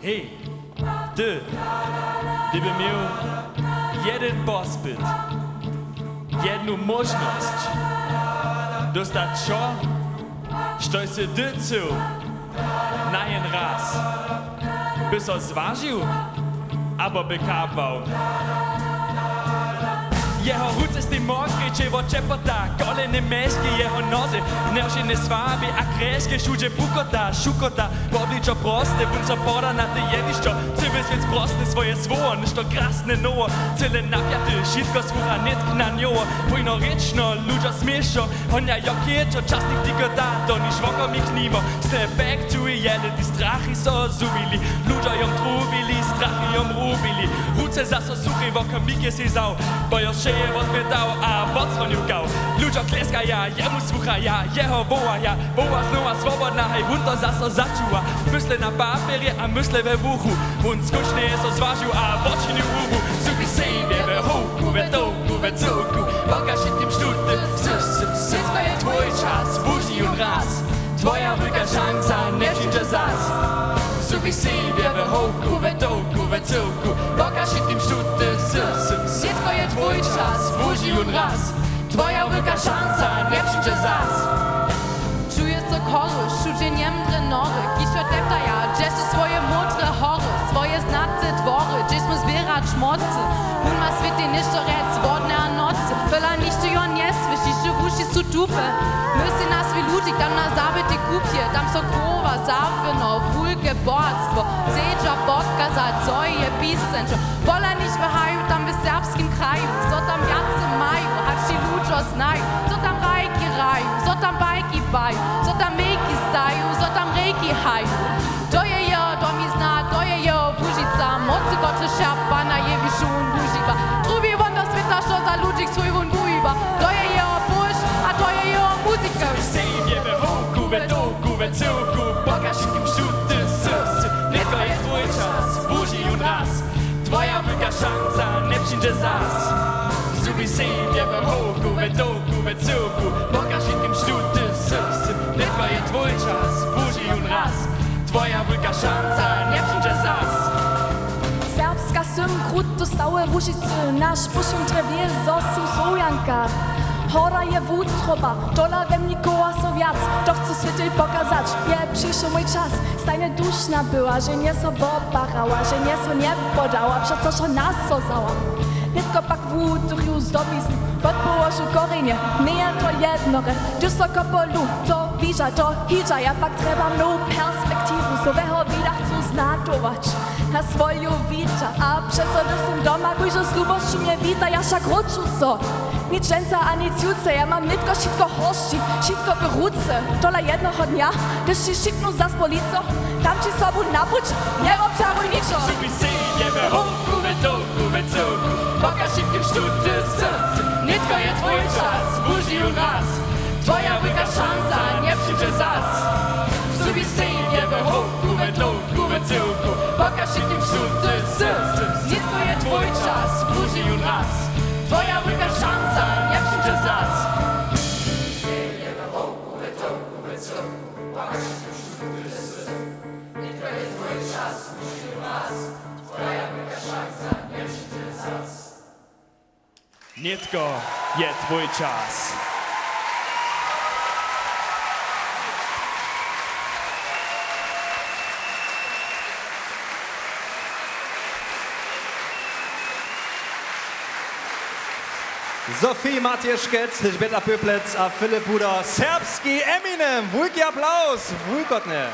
Hej, du, liebe miu, jeden bospit, jednu možnost, dostat čo, što se dycu na jen raz, by so zvažil, abo by kápal. Jeho ruce z tým mokriče vo čepota, golene mešky, jeho noze, neušené sváby a kréške, všude bukota, šukota, pobličo proste, vun so poda na te jeviščo, cyby svet sprostne svoje svoje, nešto krasne novo, celé napiaty, šitko svúra netk na njovo, pojno rečno, ľuďo smiešo, honja jokiečo, časných dikotáto, niž voko mi knimo, step back to jele, tí strachy so zubili, ľuďo jom trúbili, strachy jom rúbili, ruce zaso suchy, voko mike si zau, bojo je odmietał, a podsłoniukał. Ludzie kleskaja, jemu słuchaja, jeho wołaja, woła znowa swobodna, hej, wun to zaso začuła. Myślę na papierie, a myślę we wuchu. Wun skucznie je so zważył, a poczynił uchu. Supi sejmie we hołku, we dołku, we cuku. Pokaż się tym sztuty, wszystko jest twój czas, wuzi un raz. Twoja wielka szansa, nie przyjdzie zas. Supi sejmie we hołku, we dołku, we cuku. Pokaż się tym sztuty, wszystko jest twój czas, wuzi un raz. Twoja wielka szansa, nie przyjdzie zas. Czuję co kory, szudzie niemdre nory. Kisio depta ja, gdzieś swoje mądre hory, swoje znate dwory, gdzieś mu zbierać mocy. Hun ma świetnie ništo rec, wodne a nocy. Byle ništo jon nie słyszy, że wuši su dupe. Mysli nas wie ludzi, tam na zabite kupie, tam so kowa, zawino, wulge borstwo. Sedzia pokazać, co je pisenčo. Bola nicht wyhaju, tam w serbskim kraju, co tam jacy mają, a ci ludzie znają, co tam rajki raju, co tam bajki baju, co tam mejki staju, co tam rejki haju. To je jo, to mi zna, to je jo, Wužica, mocy koty szapa na jewiszu un Wužiba. Drugi won do sveta, što za ludzi swój wun wujiba. To je jo, push, a to je jo, muzika. Sejmie we hołku, we dołku, we cuku. Pokaż się tym sztuty, tylko jest twój czas, wuzi un raz. Twoja wielka szansa, nie przyjdzie zas. Supi sejmie we hołku, we dołku, we cuku. Pokaż się tym sztuty, tylko jest twój czas, wuzi un raz. Twoja wielka szansa, nie przyjdzie zas. Serbska sym kruto stałe Wužicy, nasz puszun trewier zosu Sojanka. Hora je wutroba, dola we mnie koła so wiac, to chcę świecie pokazać, je przyszł mój czas. Stajnie duszna była, że nie so woparała, że nie so nie podała, przecież co nas so zała. Nitko pak wutuchiu zdobizn, pod położył korenie, nie to jednore, dysoko polu, to widza, to hidza, ja pak trzeba mną perspektywu, so weho widach chcę znatować. Na swoją wita, a przez to jestem doma, gdyż z lubością mnie wita, ja szak roczu so. Nic częsta ani ciuce, ja mam nitko sitko hości, sitko wyruce. Tola jednoho dnia, gdyż się szyknął za policą, tam ci sobą napuć, nie obczaruj niczo. Supi sejmie we hołku, we dołku, we cuku. Pokaż się tym sztuty, nitko jest twój czas, wuzi un raz. Twoja wielka szansa, nie przyjdzie zas. Supi sejmie we hołku, we dołku, we cuku. Pokaż się tym sztuty, nitko jest twój czas, wuzi un raz. Twoja wielka szansa, nie przyjdzie zas. Sejmie we hołku, we dołku, we cuku. Pokaż się tym sztuty, nitko jest twój czas, wuzi un raz. Twoja wielka szansa, nie przyjdzie zas. Nitko jest twój czas. Sophie Matjeszkec, Elżbieta Pöplec a Filip Buda, serbski Eminem. Wielki Applaus, wujkotne.